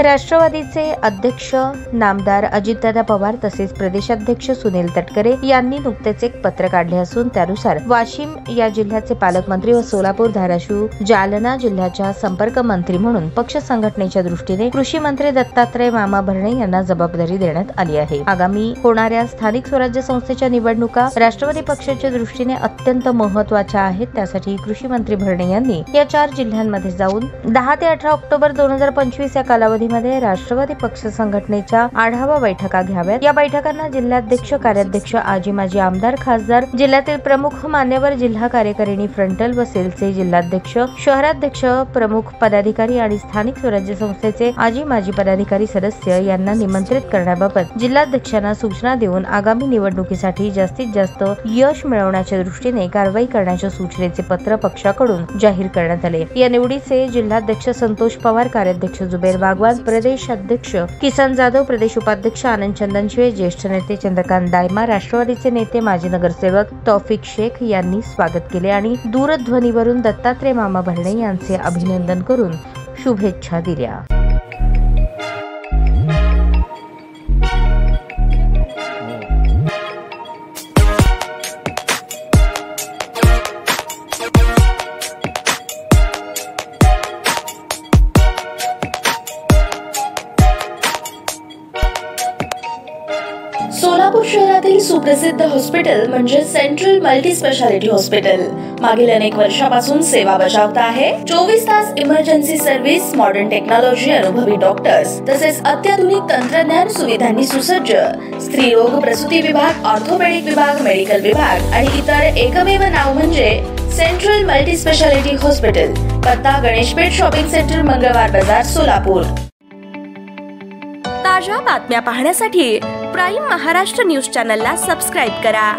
राष्ट्रवादीचे अध्यक्ष नामदार अजितदादा पवार तसेच प्रदेशाध्यक्ष सुनील तटकरे यांनी नुकतेच एक पत्र काढले असून त्यानुसार वाशिम या जिल्ह्याचे पालकमंत्री व सोलापूर, धाराशिव, जालना जिल्ह्याच्या संपर्क मंत्री म्हणून पक्ष संघटनेच्या दृष्टीने कृषी मंत्री दत्तात्रय मामा भरणे यांना जबाबदारी देण्यात आली आहे। आगामी होणाऱ्या स्थानिक स्वराज्य संस्थेच्या निवडणुका राष्ट्रवादी पक्षाच्या दृष्टीने अत्यंत महत्त्वाच्या आहेत। त्यासाठी कृषी मंत्री भरणे यांनी या 4 जिल्ह्यांमध्ये जाऊन 10 ते 18 ऑक्टोबर 2025 या कालावधीमध्ये राष्ट्रवादी पक्ष संघटनेच्या आढावा बैठका घ्याव्यात। या बैठकांना जिल्हाध्यक्ष, कार्याध्यक्ष, आजी माजी आमदार, खासदार, जिल्ह्यातील प्रमुख मान्यवर, जिल्हा कार्यकारिणी, फ्रंटल व सेलचे जिल्हाध्यक्ष, शहराध्यक्ष, प्रमुख पदाधिकारी आणि स्थानिक स्वराज्य संस्थेचे आजी माजी पदाधिकारी सदस्य यांना निमंत्रित करण्याबाबत जिल्हाध्यक्षांना सूचना देऊन आगामी निवडणुकीसाठी जास्तीत जास्त यश मिळवण्याच्या दृष्टीने कारवाई करण्याच्या सूचनेचे पत्र पक्षाकडून जाहीर करण्यात आले। या निवडीचे जिल्हाध्यक्ष संतोष पवार, कार्याध्यक्ष जुबेर बागवान, प्रदेश अध्यक्ष किसन जाधव, प्रदेश उपाध्यक्ष आनंद चंदनशिवे, ज्येष्ठ नेते चंद्रकांत दायमा, राष्ट्रवादीचे नेते माजी नगरसेवक तौफिक शेख यांनी स्वागत केले आणि दूरध्वनीवरून दत्तात्रय मामा भरणे यांचे अभिनंदन करून शुभेच्छा दिल्या। सोलापूर शहरातील सुप्रसिद्ध हॉस्पिटल म्हणजे सेंट्रल मल्टी स्पेशालिटी हॉस्पिटल मागील अनेक वर्षापासून सेवा बजावत आहे। 24 तास इमर्जन्सी सर्व्हिस, मॉडर्न टेक्नॉलॉजी, अनुभवी डॉक्टर्स तसेच अत्याधुनिक तंत्रज्ञान सुविधांनी सुसज्ज स्त्रीरोग, प्रसूती विभाग, ऑर्थोपेडिक विभाग, मेडिकल विभाग आणि इतर एकमेव नाव म्हणजे सेंट्रल मल्टी स्पेशालिटी हॉस्पिटल। पत्ता गणेशपेठ शॉपिंग सेंटर, मंगळवार बाजार, सोलापूर। ताज्या बातम्या पाहण्यासाठी प्राईम महाराष्ट्र न्यूज चॅनलला सबस्क्राईब करा।